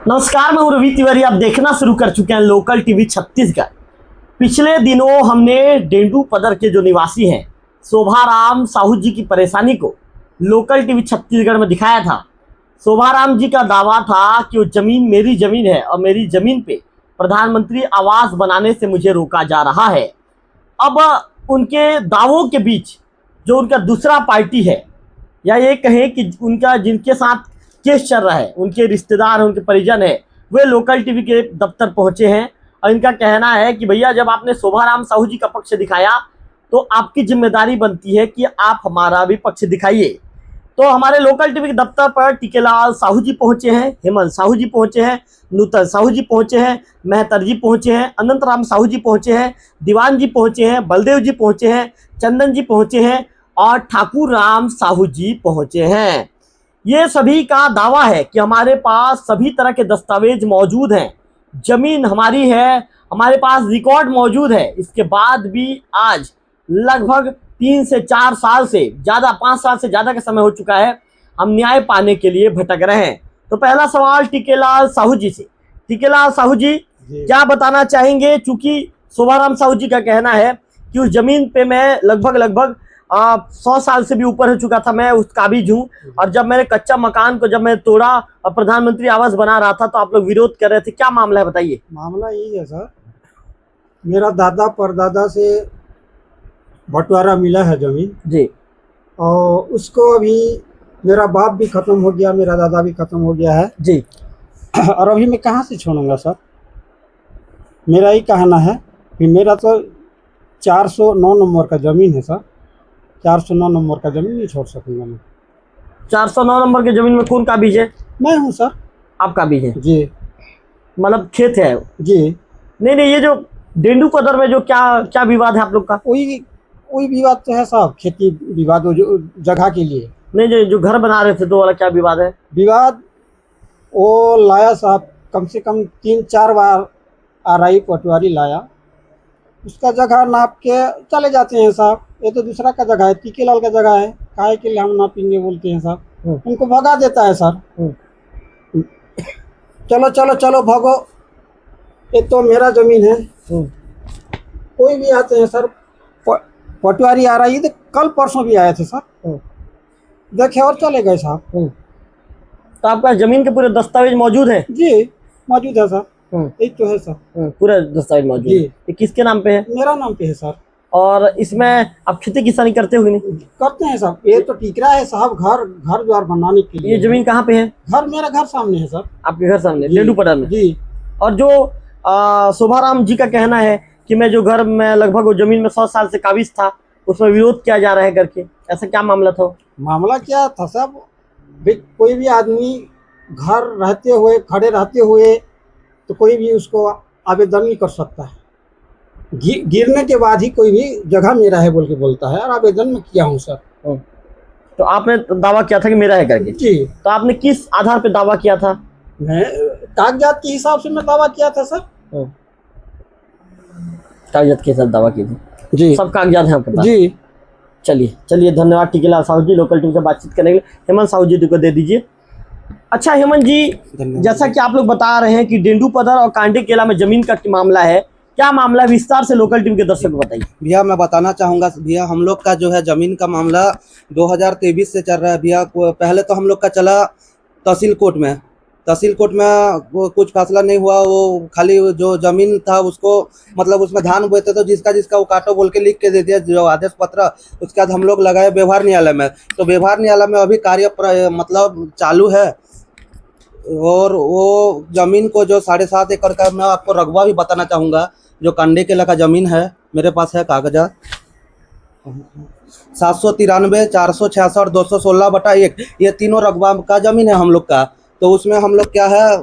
नमस्कार, मैं हूं रवि तिवारी। आप देखना शुरू कर चुके हैं लोकल टीवी छत्तीसगढ़। पिछले दिनों हमने डेंडूपदर के जो निवासी हैं शोभाराम साहू जी की परेशानी को लोकल टीवी छत्तीसगढ़ में दिखाया था। शोभाराम जी का दावा था कि वो ज़मीन मेरी ज़मीन है और मेरी ज़मीन पे प्रधानमंत्री आवास बनाने से मुझे रोका जा रहा है। अब उनके दावों के बीच जो उनका दूसरा पार्टी है, या ये कहें कि उनका जिनके साथ केस चल रहा है, उनके रिश्तेदार हैं, उनके परिजन हैं, वे लोकल टीवी के दफ्तर पहुंचे हैं और इनका कहना है कि भैया जब आपने शोभाराम साहू जी का पक्ष दिखाया तो आपकी जिम्मेदारी बनती है कि आप हमारा भी पक्ष दिखाइए। तो हमारे लोकल टीवी के दफ्तर पर टीकेलाल साहू जी पहुंचे हैं, हेमंत साहू जी पहुंचे हैं, नूतन साहू जी पहुंचे हैं, मेहतर जी पहुंचे हैं, अनंत राम साहू जी पहुंचे हैं, दीवान जी पहुंचे हैं, बलदेव जी पहुंचे हैं, चंदन जी पहुंचे हैं और ठाकुर राम साहू जी पहुंचे हैं। ये सभी का दावा है कि हमारे पास सभी तरह के दस्तावेज मौजूद हैं, जमीन हमारी है, हमारे पास रिकॉर्ड मौजूद है। इसके बाद भी आज लगभग 3 से 4 साल से ज़्यादा, 5 साल से ज़्यादा का समय हो चुका है, हम न्याय पाने के लिए भटक रहे हैं। तो पहला सवाल टीकेलाल साहू जी से। टीकेलाल साहू जी क्या बताना चाहेंगे? चूंकि शोभाराम साहू जी का कहना है कि उस जमीन पे मैं लगभग 100 साल से भी ऊपर हो चुका था, मैं उस काबिज हूँ, और जब मैंने कच्चा मकान को जब मैं तोड़ा और प्रधानमंत्री आवास बना रहा था तो आप लोग विरोध कर रहे थे। क्या मामला है, बताइए। मामला यही है सर, मेरा दादा परदादा से बंटवारा मिला है जमीन जी, और उसको अभी मेरा बाप भी खत्म हो गया, मेरा दादा भी खत्म हो गया है जी। और अभी मैं कहाँ से छोड़ूंगा सर? मेरा ही कहना है कि मेरा तो 409 नंबर का ज़मीन है सर, 409 नंबर का ज़मीन नहीं छोड़ सकूंगा मैं। 409 नंबर की जमीन में कौन काबिज है? मैं हूँ सर। आप काबिज है जी मतलब खेत है? जी। नहीं, ये जो डेंडूपदर में जो क्या विवाद है आप लोग का? कोई विवाद तो है साहब, खेती विवाद हो जो जगह के लिए। नहीं, जो घर बना रहे थे तो वाला क्या विवाद है? विवाद वो लाया साहब, कम से कम 3-4 बार आरआई पटवारी लाया, उसका जगह नाप के चले जाते हैं साहब। ये तो दूसरा का जगह है, टीकेलाल का जगह है, काहे के लिए हम नापेंगे बोलते हैं साहब। उनको भगा देता है सर। चलो चलो चलो भागो, ये तो मेरा जमीन है। कोई भी आते हैं सर, पटवारी आ रही है, कल परसों भी आए थे सर, देखे और चले गए साहब। तो आपका जमीन के पूरे दस्तावेज मौजूद है? जी मौजूद है सर, एक तो है सर, पूरा दस्तावेज मौजूद है। ये किसके नाम पे है? मेरा नाम पे है सर। और इसमें आप खेती किसानी करते हो? नहीं करते हैं साहब, ये तो टिकरा है साहब, घर द्वार बनाने के लिए। ये जमीन कहाँ पे है? घर मेरा घर सामने है सर। आपके घर सामने डेंडूपदर में? जी। और जो शोभाराम जी का कहना है कि मैं जो घर में लगभग वो जमीन में 100 साल से काबिज था, उसमें विरोध किया जा रहा है करके, ऐसा क्या मामला था? मामला क्या था साहब, कोई भी आदमी घर रहते हुए, खड़े रहते हुए, तो कोई भी उसको आवेदन नहीं कर सकता है। गिरने के बाद ही कोई भी जगह मेरा है बोल के बोलता है, और आवेदन में किया हूँ सर। तो आपने दावा किया था कि मेरा है करके? जी। तो आपने किस आधार पे दावा किया था? मैं कागजात के हिसाब से मैं दावा किया था सर। कागजात के साथ दावा की थी? जी, सब कागजात हैं आपके पास? जी। चलिए धन्यवाद टीकेलाल साहू जी, लोकल टीवी से बातचीत करने के लिए। हेमंत साहू जी को दे दीजिए। अच्छा हेमंत जी, जैसा कि आप लोग बता रहे हैं कि डेंडूपदर और कांडेकेला में जमीन का मामला है, क्या मामला विस्तार से लोकल टीवी के दर्शक को बताइए। भैया मैं बताना चाहूँगा भैया, हम लोग का जो है ज़मीन का मामला 2023 से चल रहा है भैया। पहले तो हम लोग का चला तहसील कोर्ट में, तहसील कोर्ट में वो कुछ फैसला नहीं हुआ। वो खाली जो ज़मीन था उसको, मतलब उसमें धान बोते तो जिसका वो काटो बोल के लिख के दे दिया जो आदेश पत्र। उसके बाद हम लोग लगाए व्यवहार न्यायालय में, तो व्यवहार न्यायालय में अभी कार्य मतलब चालू है। और वो ज़मीन को जो 7.5 एकड़ का, मैं आपको रकबा भी बताना चाहूँगा। जो कांडेकेला का ज़मीन है, मेरे पास है कागजात, 793, 466, 216/1, ये तीनों रकबा का ज़मीन है हम लोग का। तो उसमें हम लोग क्या है,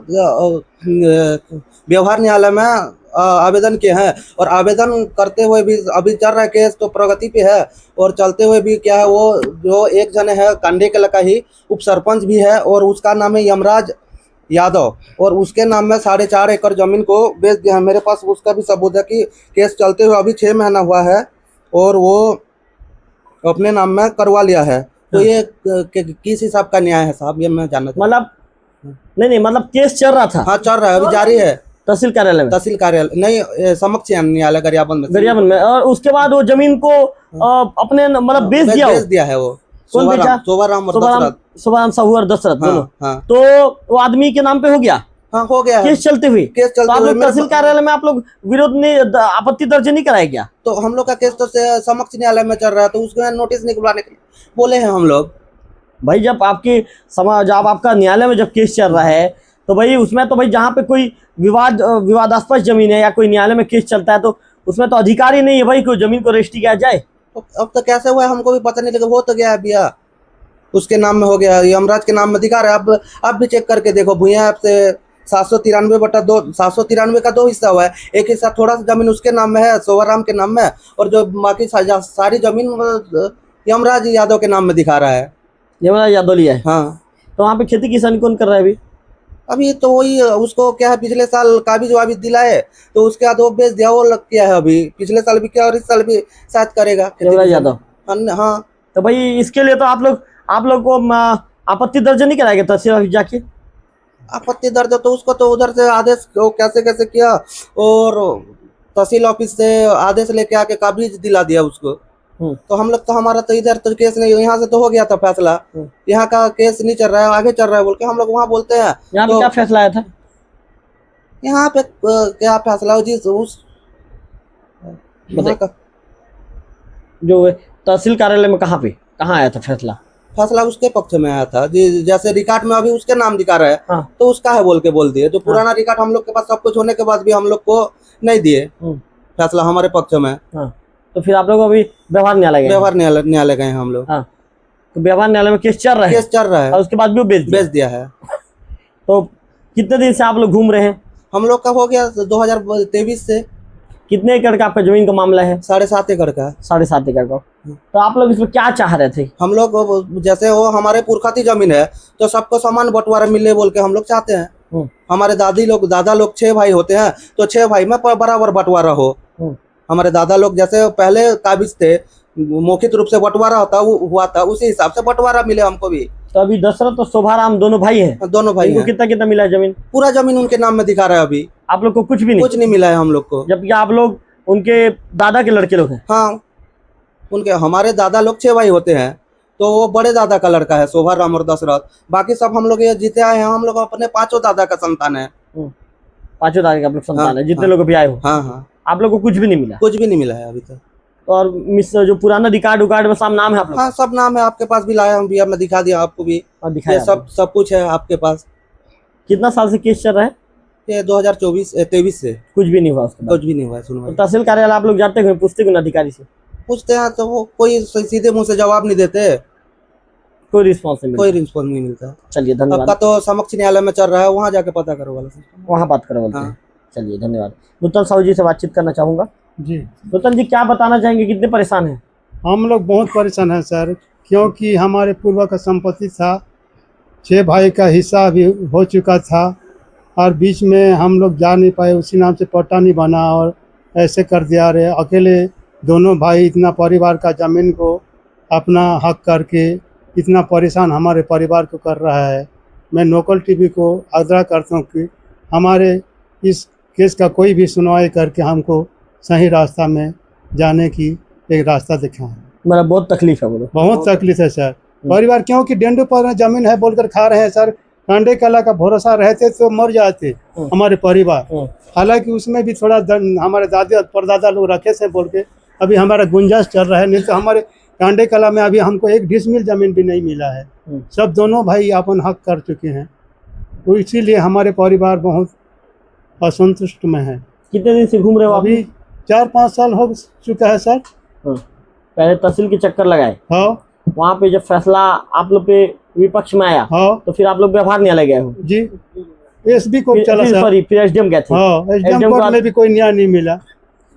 व्यवहार न्यायालय में आवेदन किए हैं, और आवेदन करते हुए भी अभी चल रहा है केस, तो प्रगति पे है। और चलते हुए भी क्या है, वो जो एक जने है कांडेकेला का ही उप सरपंच भी है, और उसका नाम है यमराज यादव, और उसके नाम में 4.5 एकड़ जमीन को बेच दिया है। मेरे पास उसका भी सबूत है कि केस चलते हुए अभी 6 महीना हुआ है और वो अपने नाम में करवा लिया है। तो ये किस हिसाब का न्याय है साहब, ये मैं जानना चाहता हूं। मतलब नहीं नहीं, मतलब केस चल रहा था हाँ चल रहा है, अभी जारी है तहसील कार्यालय में, तहसील कार्यालय नहीं, समक्ष न्यायालय गरियाबंद में। गरियाबंद में। और उसके बाद वो जमीन को अपने मतलब बेच दिया बेच दिया है वो। कौन बेचा? शोभाराम और दशरथ। शोभाराम साहू और दशरथ दोनों। हाँ तो वो आदमी के नाम पे हो गया, हाँ हो गया है केस चलते हुए। केस तो चलते आप हुए लोग तहसील कार्यालय में आप लोग विरोध नहीं, आपत्ति दर्ज नहीं कराया गया? तो हम लोग का केस तो समक्ष न्यायालय में चल रहा है, तो उसके नोटिस निकलवाने के लिए बोले हैं हम लोग। भाई जब आपकी जब आपका न्यायालय में जब केस चल रहा है तो भाई उसमें तो भाई जहाँ पे कोई विवादास्पद जमीन है या कोई न्यायालय में केस चलता है तो उसमें तो अधिकार ही नहीं है भाई कोई जमीन को रजिस्ट्री किया जाए। तो अब तो कैसे हुआ है हमको भी पता नहीं, लेकिन हो तो गया है भैया, उसके नाम में हो गया, यमराज के नाम में अधिकार है। अब भी चेक करके देखो, भूया ऐप से 793/2 793 का 2 हिस्सा हुआ है, एक हिस्सा थोड़ा सा जमीन उसके नाम में है, शोभाराम के नाम में, और जो बाकी सारी जमीन यमराज यादव के नाम में दिखा रहा है। यमराज यादव लिया है। हाँ तो वहाँ पे खेती किसानी कौन कर रहा है अभी? अभी तो वही उसको क्या है, पिछले साल काबिज वाबिज दिलाए तो उसके बाद वो बेच दिया, वो लग किया है अभी, पिछले साल भी किया और इस साल भी शायद करेगा यमराज यादव। हाँ तो भाई इसके लिए तो आप लोग को आपत्ति दर्ज नहीं कराएगा तहसील ऑफिस जाके? आपत्ति दर्ज तो उसको तो उधर से आदेश वो कैसे किया, और तहसील ऑफिस से आदेश लेके आके काबिज दिला दिया उसको। तो हम लोग तो हमारा तो इधर तो केस नहीं, यहाँ से तो हो गया था फैसला, यहाँ का केस नहीं चल रहा है, आगे चल रहा है बोल के हम लोग वहाँ बोलते हैं। यहाँ पे तो क्या फैसला आया था? यहाँ पे क्या फैसला हो जी, उस यहाँ का जो तहसील कार्यालय में कहाँ आया था फैसला? फैसला उसके पक्ष में आया था जी, जैसे रिकॉर्ड में अभी उसके नाम दिखा रहा है। हाँ। तो उसका है बोल के बोल दिए, जो पुराना रिकॉर्ड हम लोग के पास सब कुछ होने के बाद भी हम लोग को नहीं दिए फैसला हमारे पक्ष में। हाँ। तो फिर आप लोग अभी व्यवहार न्यायालय गए? व्यवहार न्यायालय गए हम लोग। हाँ। तो व्यवहार न्यायालय में केस चल रहा है और उसके बाद भी वो बेच दिया है। तो कितने दिन से आप लोग घूम रहे हैं? हम लोग का हो गया 2023 से। कितने एकड़ का आपका जमीन का मामला है? 7.5 एकड़ का। 7.5 एकड़ का। तो आप लोग इसमें क्या चाह रहे थे? हम लोग जैसे वो हमारे पुरखाती जमीन है तो सबको समान बंटवारा मिले बोल के हम लोग चाहते हैं। हमारे दादा लोग 6 भाई होते हैं तो 6 भाई में बराबर बंटवारा हो। हमारे दादा लोग जैसे पहले काबिज थे, मौखिक रूप से बंटवारा हुआ था, उसी हिसाब से बंटवारा मिले हमको भी। तो अभी दशरथ और शोभाराम दोनों भाई हैं? दोनों भाई हैं। कितना मिला है जमीन? पूरा जमीन उनके नाम में दिखा रहा है अभी। आप लोग को कुछ नहीं मिला है हम लोग को, जबकि आप लोग उनके दादा के लड़के लोग हैं। हाँ उनके हमारे दादा लोग 6 भाई होते हैं, तो वो बड़े दादा का लड़का है शोभाराम और दशरथ। बाकी सब हम लोग ये जीते आए हैं, हम लोग अपने 5 दादा का संतान है। 5 दादा का आप लोग संतान है, जितने लोग अभी आए हो। हाँ। आप लोग को कुछ भी नहीं मिला? कुछ भी नहीं मिला है अभी तक। और जो पुराना रिकॉर्ड में सब नाम है आप लोग? हाँ सब नाम है, आपके पास भी लाया हूँ भैया, मैं दिखा दिया आपको भी। दिखाया सब कुछ है आपके पास। कितना साल से केस चल रहा है? ये 2023 से। कुछ भी नहीं हुआ उसके बाद? कुछ भी नहीं हुआ। सुनवाई तहसील कार्यालय आप लोग जाते हैं, पूछते हैं अधिकारी से? पूछते हैं तो वो कोई सीधे मुंह से जवाब नहीं देते, कोई रिस्पॉन्स नहीं मिलता। चलिए धन्यवाद। आपका तो समक्ष न्यायालय में चल रहा है, वहाँ जाके पता करो वाला, वहाँ बात करो बोलते हैं। चलिए धन्यवाद। नूतन साहू जी से बातचीत करना चाहूँगा। जी नूतन जी क्या बताना चाहेंगे, कितने परेशान हैं? हम लोग बहुत परेशान हैं सर, क्योंकि हमारे पूर्व का संपत्ति था, 6 भाई का हिस्सा भी हो चुका था और बीच में हम लोग जा नहीं पाए, उसी नाम से पट्टा नहीं बना और ऐसे कर दिया रहे। अकेले दोनों भाई इतना परिवार का ज़मीन को अपना हक करके इतना परेशान हमारे परिवार को कर रहा है। मैं लोकल टीवी को आग्रह करता हूँ कि हमारे इस केस का कोई भी सुनवाई करके हमको सही रास्ता में जाने की एक रास्ता दिखाएं। मतलब बहुत तकलीफ है, बोलो। बहुत तकलीफ है सर परिवार, क्योंकि डेंडू पर जमीन है बोलकर खा रहे हैं सर। कांडे कला का भरोसा रहते तो मर जाते हमारे परिवार। हालांकि उसमें भी थोड़ा हमारे दादा परदादा लोग रखे थे बोल के अभी हमारा गुंजाइश चल रहा है, नहीं तो हमारे कांडे कला में अभी हमको 1 डिसमिल जमीन भी नहीं मिला है। सब दोनों भाई अपन हक कर चुके हैं, तो इसीलिए हमारे परिवार बहुत असंतुष्ट में है। कितने दिन से घूम रहे हो? अभी 4-5 साल हो चुका है सर। पहले तहसील के चक्कर लगाए, हाँ। वहाँ पे जब फैसला आप लोग पे विपक्ष में आया, हाँ। तो फिर आप लोग व्यवहार न्यायालय गए हो? जी, एसबी कोर्ट चला सर, फिर एसडीएम गए थे। हाँ, एसडीएम कोर्ट में भी कोई न्याय नहीं मिला,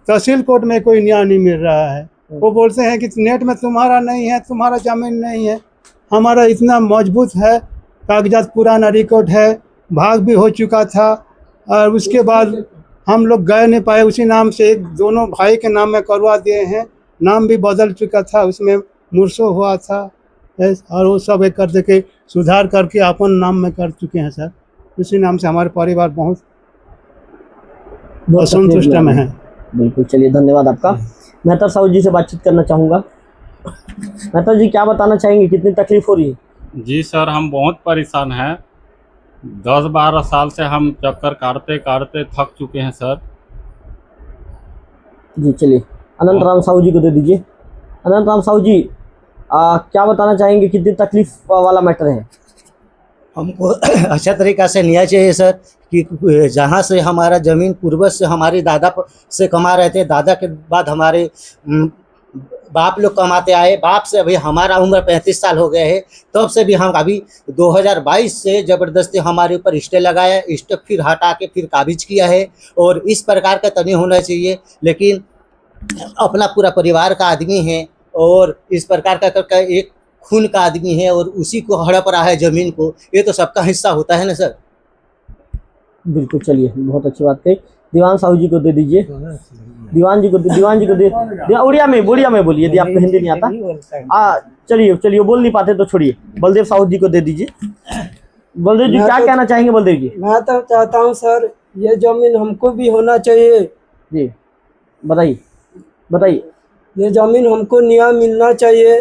तहसील कोर्ट में कोई न्याय नहीं मिल रहा है। वो बोलते हैं कि नेट में तुम्हारा नहीं है, तुम्हारा जमीन नहीं है। हमारा इतना मजबूत है, कागजात पुराना रिकॉर्ड है, भाग भी हो चुका था और उसके बाद हम लोग गए नहीं पाए, उसी नाम से दोनों भाई के नाम में करवा दिए हैं। नाम भी बदल चुका था, उसमें मुरसो हुआ था, और वो सब एक कर दे के सुधार करके अपन नाम में कर चुके हैं सर। इसी नाम से हमारे परिवार बहुत असंतुष्ट में है। बिल्कुल, चलिए धन्यवाद आपका। मेहता साहू जी से बातचीत करना चाहूँगा। मेहता जी, क्या बताना चाहेंगे, कितनी तकलीफ हो रही है? जी सर, हम बहुत परेशान हैं। 10-12 साल से हम चक्कर काटते काटते थक चुके हैं सर। जी चलिए, अनंत राम साहू जी को दे दीजिए। अनंत राम साहू जी, क्या बताना चाहेंगे, कितनी तकलीफ वाला मैटर है? हमको अच्छा तरीक़ा से न्याय चाहिए सर कि जहाँ से हमारा ज़मीन पूर्वज से हमारे दादा से कमा रहे थे, दादा के बाद हमारे बाप लोग कमाते आए, बाप से अभी हमारा उम्र 35 साल हो गया है, तब से भी हम अभी 2022 से ज़बरदस्ती हमारे ऊपर स्टे लगाया, स्टे फिर हटा के फिर काबिज किया है। और इस प्रकार का तो नहीं होना चाहिए, लेकिन अपना पूरा परिवार का आदमी है और इस प्रकार का एक खून का आदमी है और उसी को हड़प रहा है ज़मीन को, ये तो सबका हिस्सा होता है ना सर। बिल्कुल, चलिए बहुत अच्छी बात कही। दीवान साहू जी को दे दीजिए। दीवान जी को दे उड़िया में बोलिए, यदि आपको हिंदी नहीं आता। चलिए चलिए, बोल नहीं पाते तो छोड़िए। बलदेव साहू जी को दे दीजिए। बलदेव जी, क्या कहना चाहेंगे? बलदेव जी, मैं तो चाहता हूँ सर, ये जमीन हमको भी होना चाहिए। जी बताइए। ये जमीन हमको न्याय मिलना चाहिए,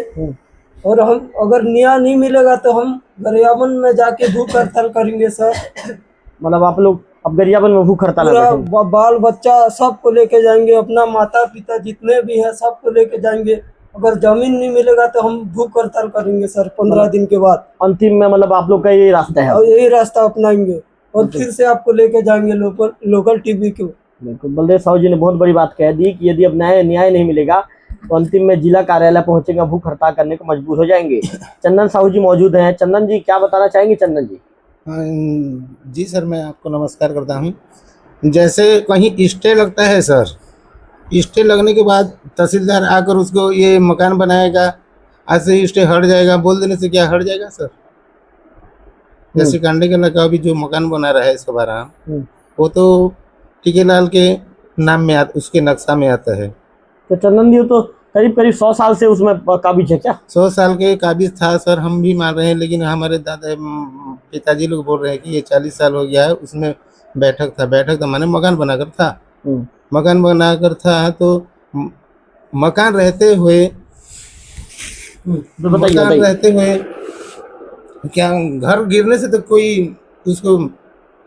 और हम अगर न्याय नहीं मिलेगा तो हम गरियाबंद में जाके भूख हड़ताल करेंगे सर। मतलब आप लोग अब गरियाबंद में भूख हड़ताल पूरा बाल बच्चा सबको लेके जाएंगे, अपना माता पिता जितने भी हैं सबको लेके जाएंगे। अगर जमीन नहीं मिलेगा तो हम भूख हड़ताल करेंगे सर 15 दिन के बाद। अंतिम में मतलब आप लोग का यही रास्ता है? और यही रास्ता अपनाएंगे और फिर से आपको लेके जाएंगे लोकल टीवी को। बिल्कुल, बलदेव साहू जी ने बहुत बड़ी बात कह दी कि यदि अब न्याय नहीं मिलेगा तो अंतिम में जिला कार्यालय पहुंचेगा, भूख हड़ताल करने को मजबूर हो जाएंगे। चंदन साहू जी मौजूद हैं। चंदन जी, क्या बताना चाहेंगे? चंदन जी। जी सर, मैं आपको नमस्कार करता हूँ। जैसे कहीं स्टे लगता है सर, स्टे लगने के बाद तहसीलदार आकर उसको ये मकान बनाएगा, आज से स्टे हट जाएगा, बोल देने से क्या हट जाएगा सर? जैसे कांडे के लगा भी जो मकान बना रहा है इसका बारा, वो तो टीकेलाल के नाम में उसके नक्शा में आता है। तो चंदन जी, तो करीब 100 साल से उसमें काबिज है क्या? 100 साल के काबिज था सर, हम भी मान रहे हैं, लेकिन हमारे पिताजी लोग बोल रहे हैं कि ये 40 साल हो गया है। उसमें बैठक था माने मकान बनाकर था। मकान बनाकर था तो मकान रहते हुए क्या घर गिरने से तो कोई उसको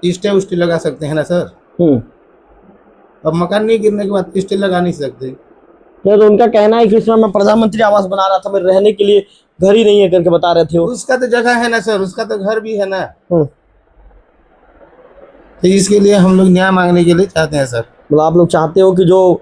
स्टे लगा सकते हैं ना सर? अब मकान नहीं गिरने के बाद स्टे लगा नहीं सकते। तो उनका कहना है कि इसमें मैं प्रधानमंत्री आवास बना रहा था, मेरे रहने के लिए घर ही नहीं है करके बता रहे थे। उसका तो जगह है ना सर, उसका तो घर भी है ना। तो इसके लिए हम लोग न्याय मांगने के लिए चाहते हैं सर। मतलब आप लोग चाहते हो कि जो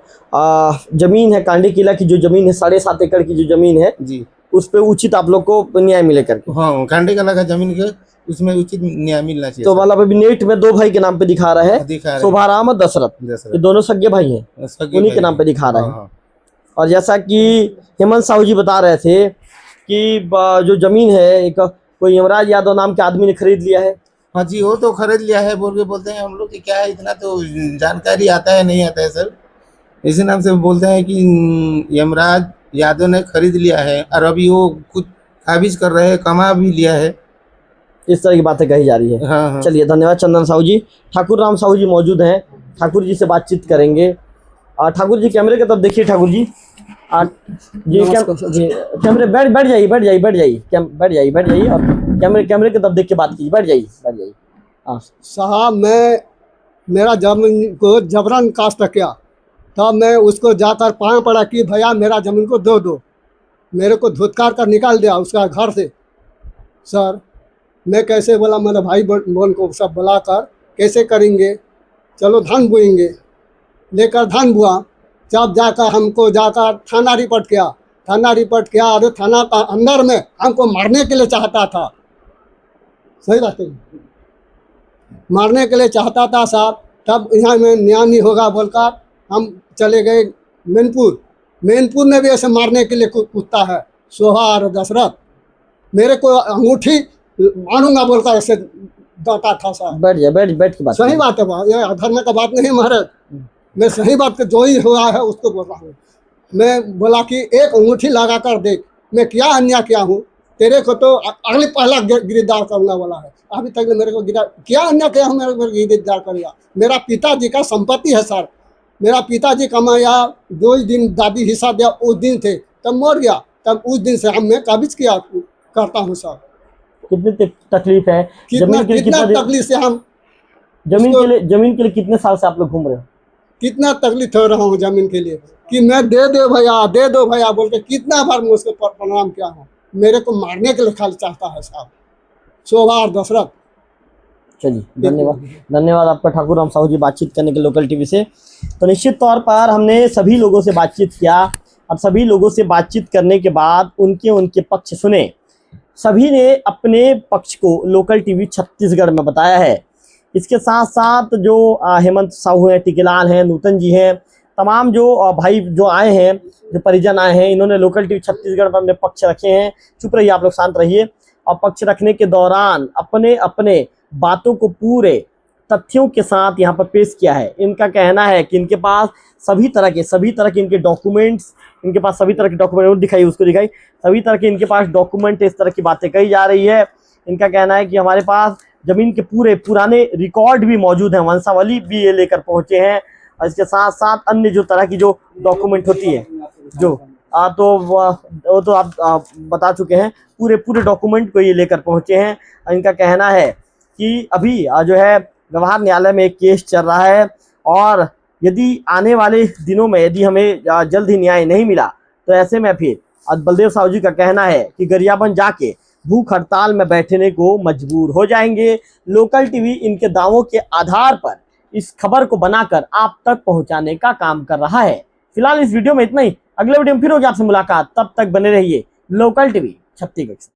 जमीन है, कांडी किला की जो जमीन है, 7.5 एकड़ की जो जमीन है जी, उस पे उचित आप लोग को न्याय मिले करके। हाँ, कांडी किला का जमीन के उसमें उचित न्याय मिलना चाहिए। तो मतलब अभी नेट में 2 भाई के नाम पे दिखा रहा है, शोभाराम और दशरथ, ये दोनों सगे भाई हैं, उन्हीं के नाम पे दिखा रहा है। और जैसा कि हेमंत साहू जी बता रहे थे कि जो जमीन है एक कोई यमराज यादव नाम के आदमी ने खरीद लिया है। हाँ जी, वो तो खरीद लिया है बोलते हैं। हम लोग की क्या है, इतना तो जानकारी आता है नहीं आता है सर। इसी नाम से बोलते हैं कि यमराज यादव ने खरीद लिया है और अभी वो कुछ काबिज कर रहे हैं, कमा भी लिया है। इस तरह की बातें कही जा रही है। हाँ। चलिए, धन्यवाद चंदन साहू जी। ठाकुर राम साहू जी मौजूद हैं, ठाकुर जी से बातचीत करेंगे। ठाकुर जी, कैमरे की तरफ देखिए। ठाकुर जी कैमरे बैठ जाइए और कैमरे की तरफ देख के बात कीजिए। बैठ जाइए। हाँ साहब, मेरा जमीन को जबरन कास्ट किया, तब मैं उसको जाकर पाँव पड़ा कि भैया मेरा ज़मीन को दो। मेरे को धुतकार कर निकाल दिया उसका घर से। सर, मैं कैसे बोला, मेरे भाई बहन को सब बुलाकर कैसे करेंगे, चलो धान बोएंगे, लेकर धान बुआ। जब जाकर हमको थाना रिपोर्ट किया और थाना का अंदर में हमको मारने के लिए चाहता था। सही बात है, मारने के लिए चाहता था साहब। तब यहाँ में न्याय नहीं होगा बोलकर हम चले गए मैनपुर में भी ऐसे मारने के लिए कुत्ता है, सोहा और दशरथ। मेरे को अंगूठी मारूंगा बोलकर ऐसे डांटा था साहब। बैठ की बात। सही बात है, ये अधर्म का बात नहीं महाराज। मैं सही बात जो ही हुआ है उसको बोल रहा हूँ। मैं बोला कि एक अंगूठी लगा कर देख, मैं क्या अन्याय किया हूँ। तेरे को तो अगले पहला गिरफ्तार करने वाला है। अभी तक मेरे को क्या अन्य क्या हूँ मेरे को गिरफ्तार करेगा। मेरा पिताजी का संपत्ति है सर, मेरा पिताजी कमाया 2 दिन दादी हिस्सा दिया, उस दिन थे तब मर गया, तब उस दिन से हम मैं काबिज किया करता हूँ सर। कितनी तकलीफ है कितना जमीन के लिए, कितना तकलीफ से हम जमीन के लिए कितने साल से आप लोग घूम रहे हो? कितना तकलीफ हो रहा हूँ जमीन के लिए कि मैं दे दो भैया बोल के कितना बार मैं उसको प्रणाम किया हूँ। मेरे को मारने के लिए खाली चाहता है साहब शोभा और दशरथ। चलिए धन्यवाद आपका ठाकुर राम साहू जी बातचीत करने के लोकल टीवी से। तो निश्चित तौर पर हमने सभी लोगों से बातचीत किया और सभी लोगों से बातचीत करने के बाद उनके पक्ष सुने। सभी ने अपने पक्ष को लोकल टीवी छत्तीसगढ़ में बताया है। इसके साथ साथ जो हेमंत साहू हैं, टिकेलाल हैं, नूतन जी हैं, तमाम जो भाई जो आए हैं, जो परिजन आए हैं, इन्होंने लोकल टीवी छत्तीसगढ़ पर अपने पक्ष रखे हैं। चुप रहिए आप लोग, शांत रहिए। और पक्ष रखने के दौरान अपने अपने बातों को पूरे तथ्यों के साथ यहाँ पर पेश किया है। इनका कहना है कि इनके पास सभी तरह के इनके डॉक्यूमेंट्स, इनके पास सभी तरह के डॉक्यूमेंट दिखाई सभी तरह के इनके पास डॉक्यूमेंट, इस तरह की बातें कही जा रही है। इनका कहना है कि हमारे पास जमीन के पूरे पुराने रिकॉर्ड भी मौजूद हैं, वंशावली भी ये लेकर पहुंचे हैं। और इसके साथ साथ अन्य जो तरह की जो डॉक्यूमेंट होती है जो वो तो आप बता चुके हैं, पूरे डॉक्यूमेंट को ये लेकर पहुंचे हैं। इनका कहना है कि अभी जो है व्यवहार न्यायालय में एक केस चल रहा है और यदि आने वाले दिनों में यदि हमें जल्द ही न्याय नहीं मिला तो ऐसे में फिर बलदेव साहू जी का कहना है कि गरियाबंद जाके भूख हड़ताल में बैठने को मजबूर हो जाएंगे। लोकल टीवी इनके दावों के आधार पर इस खबर को बनाकर आप तक पहुंचाने का काम कर रहा है। फिलहाल इस वीडियो में इतना ही। अगले वीडियो में फिर होगी आपसे मुलाकात, तब तक बने रहिए लोकल टीवी छत्तीसगढ़।